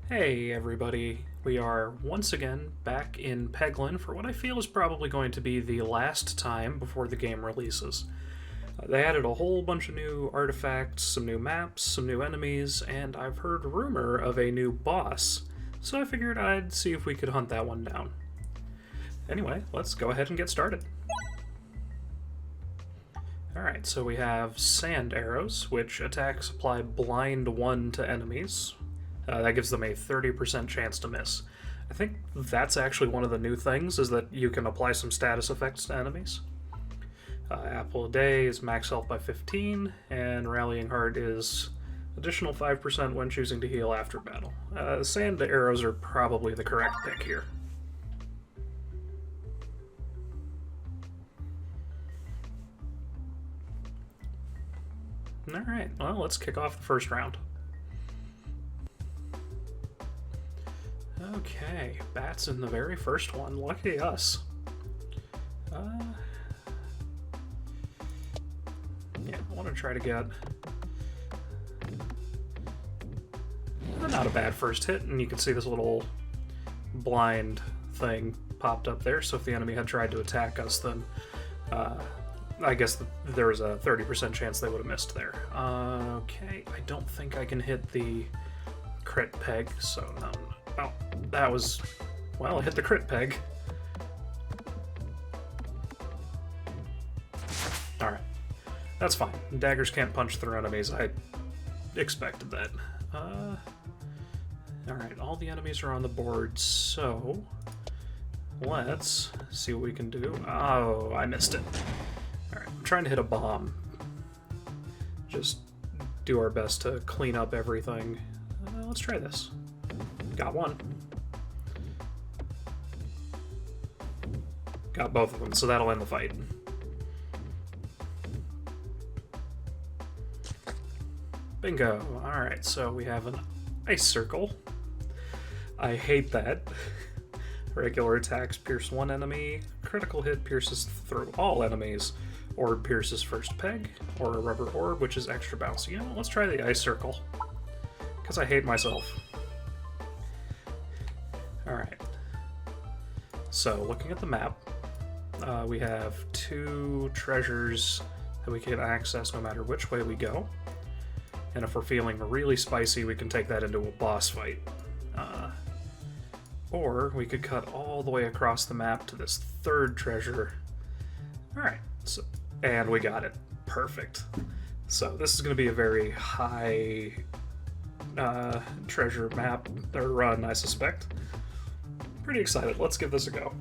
Hey everybody, we are once again back in Peglin for what I feel is probably going to be the last time before the game releases. They added a whole bunch of new artifacts, some new maps, some new enemies, and I've heard rumor of a new boss, so I figured I'd see if we could hunt that one down. Anyway, let's go ahead and get started. Alright, so we have sand arrows, which attacks apply blind 1 to enemies. That gives them a 30% chance to miss. I think that's actually one of the new things, is that you can apply some status effects to enemies. Apple a Day is max health by 15, and Rallying Heart is additional 5% when choosing to heal after battle. Sand arrows are probably the correct pick here. Alright, well, let's kick off the first round. Okay, bats in the very first one. Lucky us. Yeah, I want to try to get not a bad first hit, and you can see this little blind thing popped up there, so if the enemy had tried to attack us, then I guess there was a 30% chance they would have missed there. Okay, I don't think I can hit the crit peg, so no. Oh, that was... well, I hit the crit peg. Alright. That's fine. Daggers can't punch through enemies. I expected that. Alright, all the enemies are on the board, so... let's see what we can do. Oh, I missed it. Alright, I'm trying to hit a bomb. Just do our best to clean up everything. Let's try this. Got one. Got both of them, so that'll end the fight. Bingo! Alright, so we have an Icircle. I hate that. Regular attacks pierce one enemy, critical hit pierces through all enemies, orb pierces first peg, or a rubber orb, which is extra bouncy. You know, let's try the Icircle, because I hate myself. Alright, so looking at the map, we have 2 treasures that we can access no matter which way we go, and if we're feeling really spicy, we can take that into a boss fight. Or we could cut all the way across the map to this 3rd treasure. Alright, so, and we got it. Perfect. So this is going to be a very high treasure map, or run, I suspect. Pretty excited. Let's give this a go.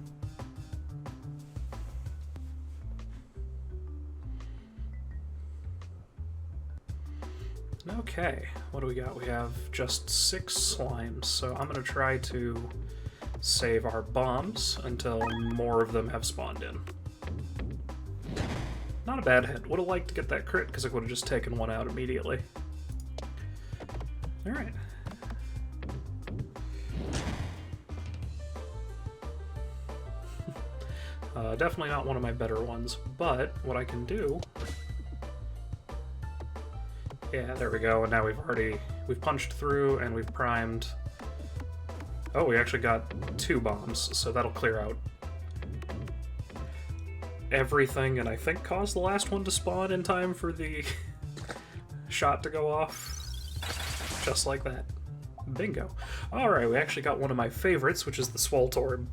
Okay, what do we got? We have just 6 slimes, so I'm going to try to save our bombs until more of them have spawned in. Not a bad hit. Would have liked to get that crit, because I would have just taken one out immediately. Alright. Definitely not one of my better ones, but what I can do... yeah, there we go, and now we've punched through and we've primed. Oh, we actually got 2 bombs, so that'll clear out everything, and I think cause the last one to spawn in time for the shot to go off. Just like that. Bingo. Alright, we actually got one of my favorites, which is the Swolt Orb.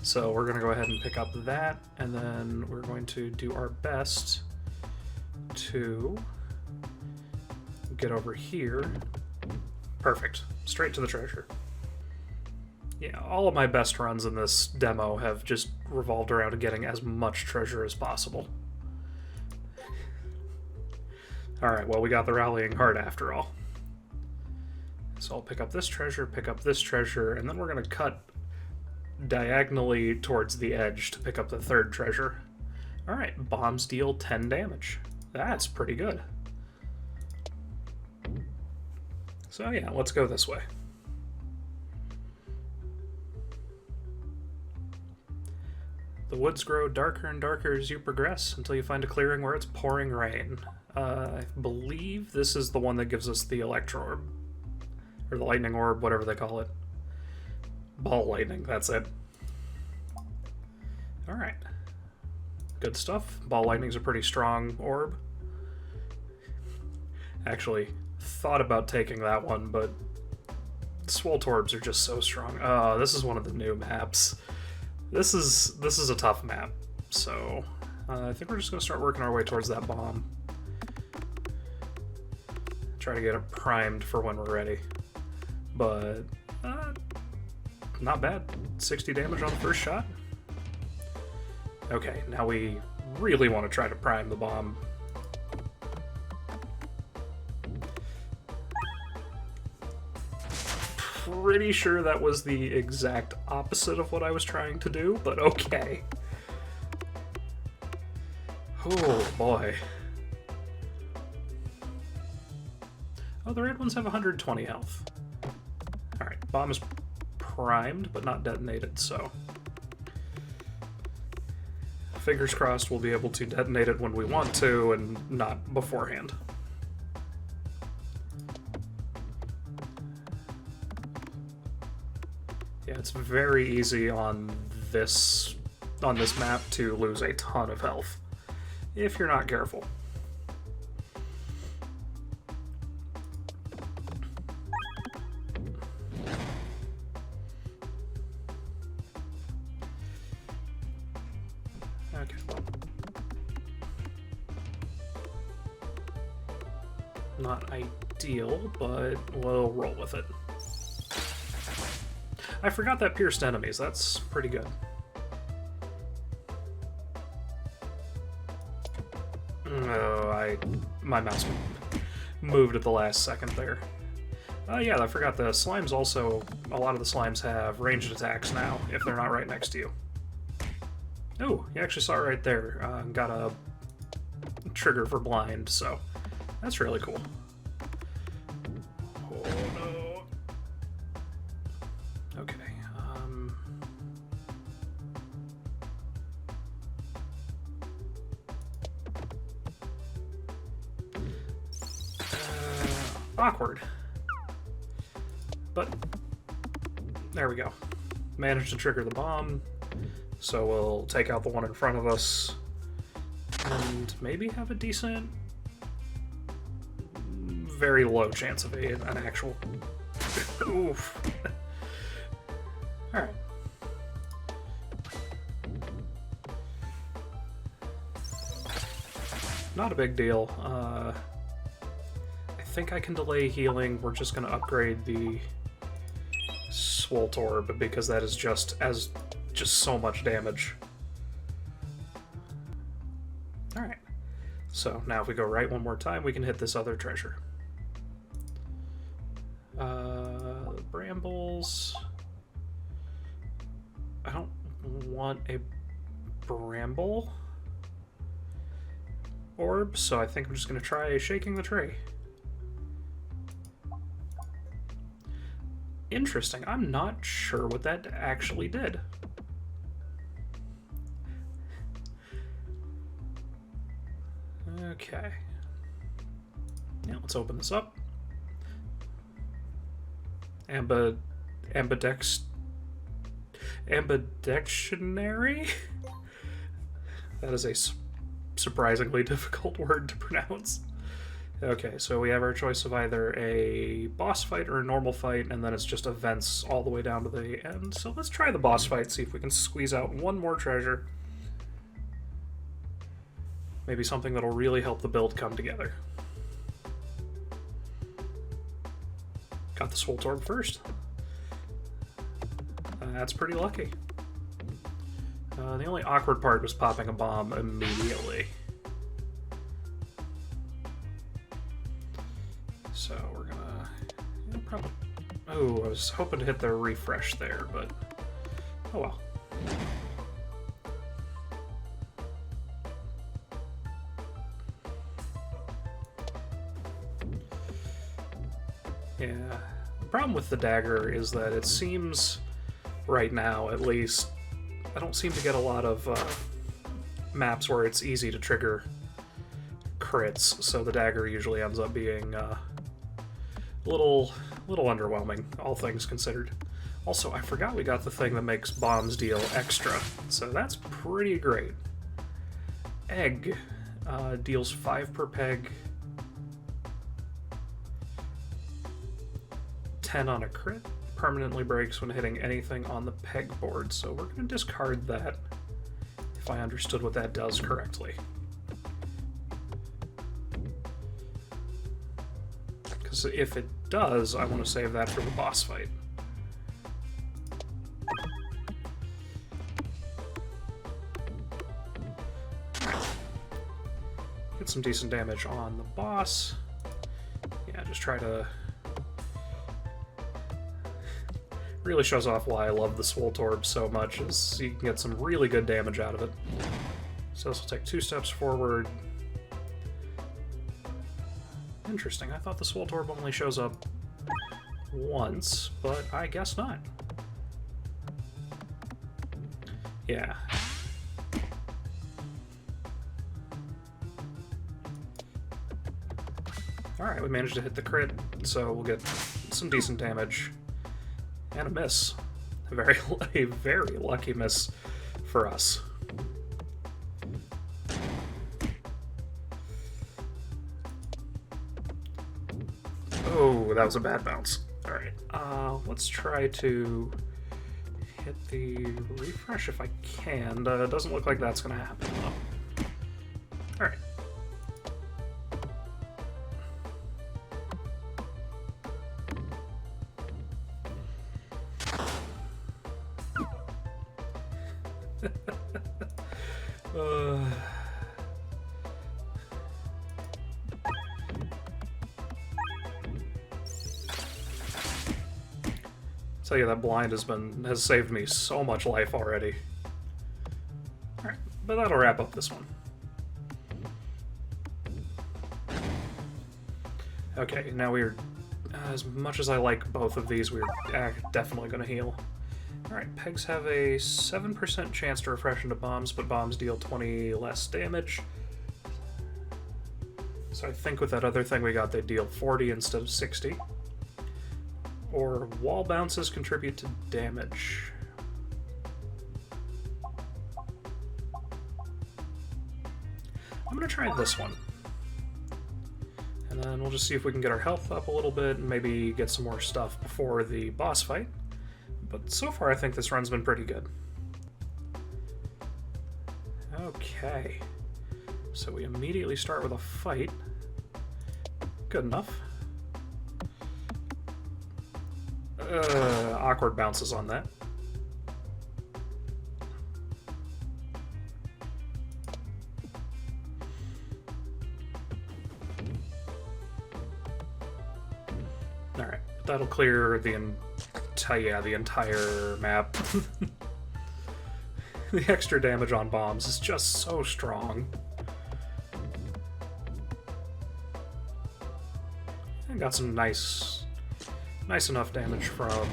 So we're going to go ahead and pick up that, and then we're going to do our best to get over here. Perfect. Straight to the treasure. Yeah, all of my best runs in this demo have just revolved around getting as much treasure as possible. Alright, well, we got the Rallying Heart after all. So I'll pick up this treasure, and then we're going to cut diagonally towards the edge to pick up the 3rd treasure. Alright, bombs deal 10 damage. That's pretty good. So yeah, let's go this way. The woods grow darker and darker as you progress until you find a clearing where it's pouring rain. I believe this is the one that gives us the Electro Orb. Or the lightning orb, whatever they call it. Ball lightning, that's it. Alright. Good stuff. Ball lightning's a pretty strong orb. Actually, thought about taking that one, but Swolt orbs are just so strong. This is one of the new maps. This is a tough map, so I think we're just going to start working our way towards that bomb. Try to get it primed for when we're ready. But, not bad. 60 damage on the first shot. Okay, now we really want to try to prime the bomb. Pretty sure that was the exact opposite of what I was trying to do, but okay. Oh boy. Oh, the red ones have 120 health. Alright, bomb is primed, but not detonated, so... Fingers crossed we'll be able to detonate it when we want to, and not beforehand. Yeah, it's very easy on this map to lose a ton of health, if you're not careful. Okay. Not ideal, but we'll roll with it. I forgot that pierced enemies. That's pretty good. Oh, my mouse moved at the last second there. Yeah, I forgot the slimes also... A lot of the slimes have ranged attacks now, if they're not right next to you. Oh, you actually saw it right there. Got a trigger for blind, so that's really cool. Oh no. Okay, awkward. But there we go. Managed to trigger the bomb. So we'll take out the one in front of us, and maybe have a decent, very low chance of an actual... Oof. Alright. Not a big deal. I think I can delay healing. We're just going to upgrade the Swolt Orb, because that is just so much damage. Alright. So now if we go right one more time, we can hit this other treasure. Brambles. I don't want a bramble orb, so I think I'm just going to try shaking the tray. Interesting. I'm not sure what that actually did. Okay. Yeah, let's open this up. Ambidextionary? That is a surprisingly difficult word to pronounce. Okay, so we have our choice of either a boss fight or a normal fight, and then it's just events all the way down to the end. So let's try the boss fight, see if we can squeeze out one more treasure. Maybe something that'll really help the build come together. Got the Swolt Orb first. That's pretty lucky. The only awkward part was popping a bomb immediately. So we're gonna... probably... Oh, I was hoping to hit the refresh there, but... Oh well. Yeah, the problem with the dagger is that it seems, right now at least, I don't seem to get a lot of maps where it's easy to trigger crits, so the dagger usually ends up being little underwhelming, all things considered. Also, I forgot we got the thing that makes bombs deal extra, so that's pretty great. Egg deals 5 per peg, 10 on a crit, permanently breaks when hitting anything on the pegboard, so we're going to discard that, if I understood what that does correctly. Because if it does, I want to save that for the boss fight. Get some decent damage on the boss. Yeah, just try to... Really shows off why I love the Swole Torb so much, is you can get some really good damage out of it. So this will take 2 steps forward. Interesting, I thought the Swole Torb only shows up once, but I guess not. Yeah. Alright, we managed to hit the crit, so we'll get some decent damage. And a miss. A very lucky miss for us. Oh, that was a bad bounce. Alright, let's try to hit the refresh if I can. It doesn't look like that's going to happen, though. Alright. Tell you that blind has saved me so much life already. Alright, but that'll wrap up this one. Okay, now we're... as much as I like both of these, we're definitely going to heal. Alright, pegs have a 7% chance to refresh into bombs, but bombs deal 20 less damage. So I think with that other thing we got, they deal 40 instead of 60. Or wall bounces contribute to damage. I'm going to try this one. And then we'll just see if we can get our health up a little bit and maybe get some more stuff before the boss fight. But so far I think this run's been pretty good. Okay. So we immediately start with a fight. Good enough. Awkward bounces on that. Alright, that'll clear the entire map. The extra damage on bombs is just so strong. And got some nice enough damage from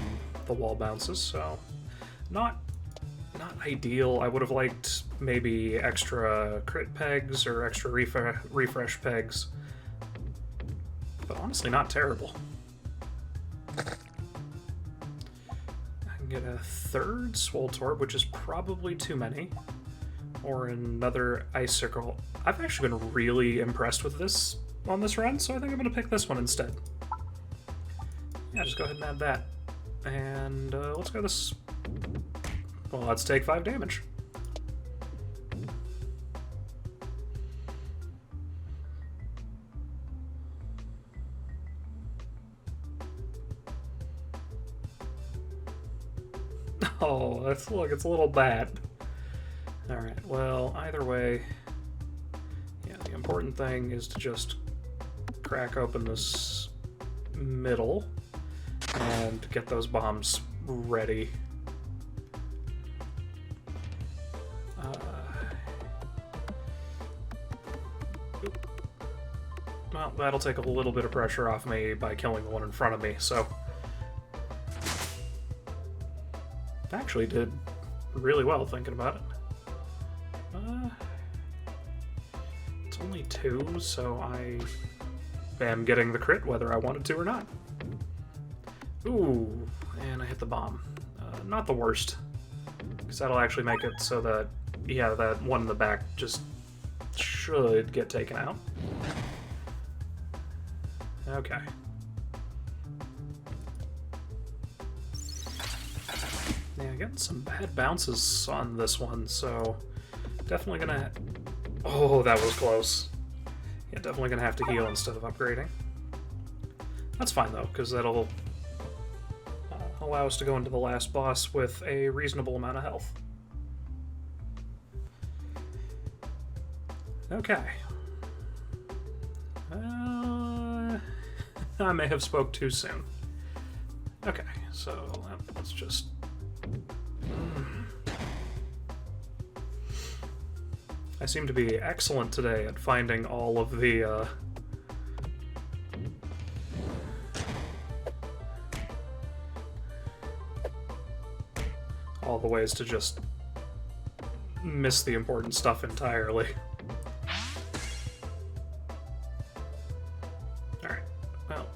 the wall bounces, so not ideal. I would have liked maybe extra crit pegs or extra refresh pegs, but honestly not terrible. I can get a 3rd Swole Torb, which is probably too many, or another Icircle. I've actually been really impressed with this on this run, so I think I'm going to pick this one instead. Yeah, just go ahead and add that. And let's go this... Well, let's take 5 damage. Oh, look, it's a little bad. Alright, well, either way... Yeah, the important thing is to just crack open this middle and get those bombs ready. Well, that'll take a little bit of pressure off me by killing the one in front of me, so... I actually did really well thinking about it. It's only 2, so I am getting the crit whether I wanted to or not. Ooh, and I hit the bomb. Not the worst, because that'll actually make it so that, yeah, that one in the back just should get taken out. Okay. Yeah, getting some bad bounces on this one, so definitely gonna... Oh, that was close. Yeah, definitely gonna have to heal instead of upgrading. That's fine, though, because that'll allow us to go into the last boss with a reasonable amount of health. Okay. I may have spoke too soon. Okay, so let's just... I seem to be excellent today at finding all of the, all the ways to just miss the important stuff entirely. Alright, well.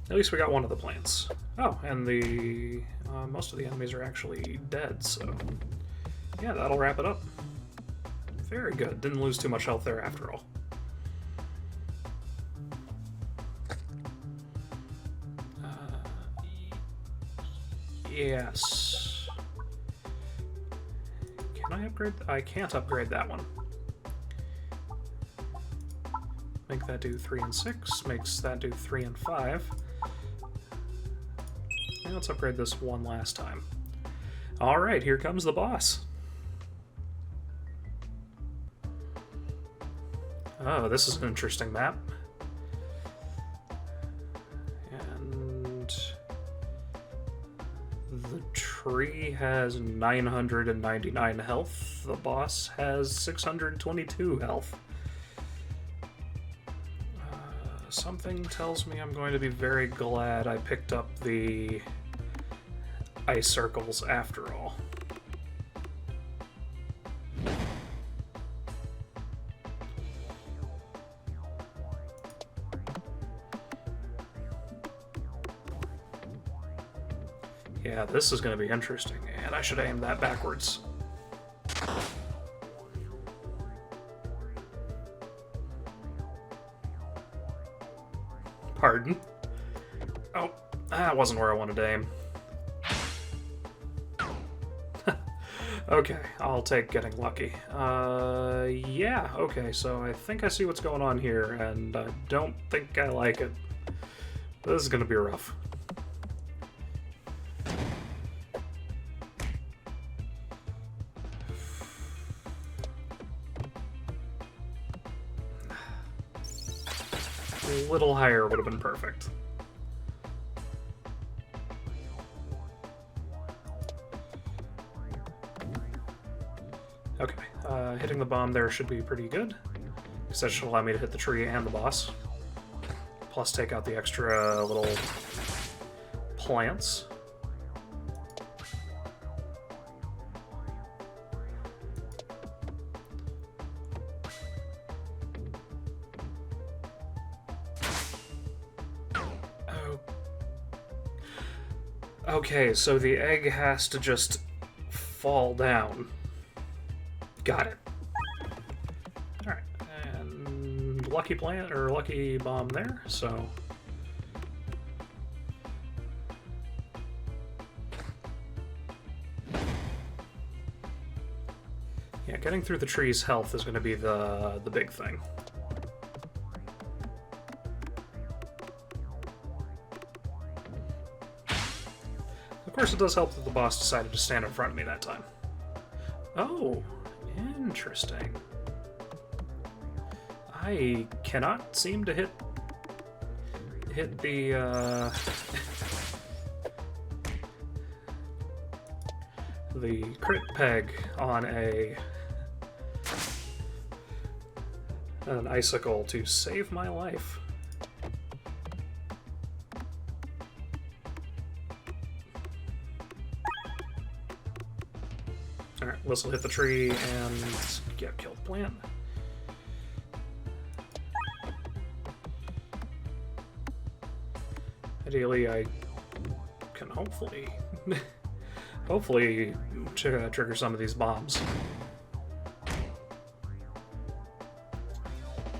At least we got one of the plants. Oh, and the most of the enemies are actually dead, so yeah, that'll wrap it up. Very good. Didn't lose too much health there after all. Yes. Can I upgrade? I can't upgrade that one. Make that do 3 and 6. Makes that do 3 and 5. Now let's upgrade this one last time. Alright, here comes the boss. Oh, this is an interesting map. And the tree has 999 health. The boss has 622 health. Something tells me I'm going to be very glad I picked up the Icircles after all. Yeah, this is going to be interesting, and I should aim that backwards. Pardon? Oh, that wasn't where I wanted to aim. Okay, I'll take getting lucky. Yeah, okay, so I think I see what's going on here, and I don't think I like it. This is gonna be rough. A little higher would have been perfect. Okay, hitting the bomb there should be pretty good, because that should allow me to hit the tree and the boss. Plus take out the extra little plants. Okay, so the egg has to just fall down. Got it. Alright, and lucky plant, or lucky bomb there, so... Yeah, getting through the tree's health is going to be the big thing. Of course, it does help that the boss decided to stand in front of me that time. Oh, interesting. I cannot seem to hit the the crit peg on an icicle to save my life. Alright, This will hit the tree and yeah, kill the plant. Ideally, I can hopefully trigger some of these bombs.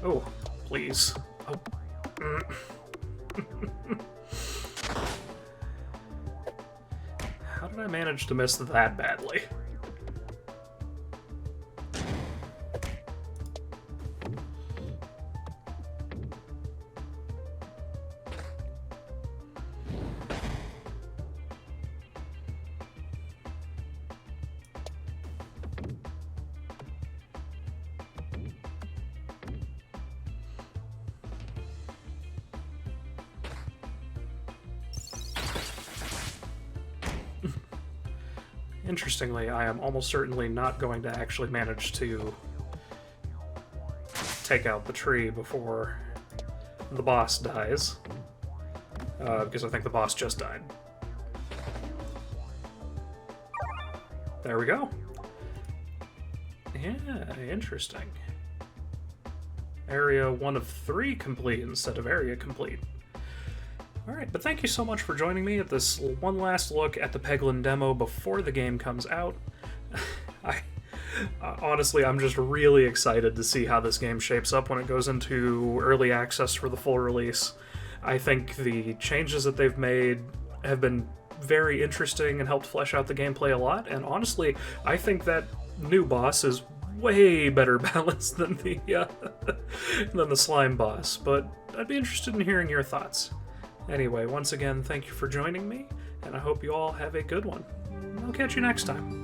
Oh, please. Oh. How did I manage to miss that badly? Interestingly, I am almost certainly not going to actually manage to take out the tree before the boss dies, because I think the boss just died. There we go. Yeah, interesting. Area 1 of 3 complete instead of area complete. Alright, but thank you so much for joining me at this one last look at the Peglin demo before the game comes out. Honestly, I'm just really excited to see how this game shapes up when it goes into early access for the full release. I think the changes that they've made have been very interesting and helped flesh out the gameplay a lot, and honestly, I think that new boss is way better balanced than the slime boss, but I'd be interested in hearing your thoughts. Anyway, once again, thank you for joining me, and I hope you all have a good one. I'll catch you next time.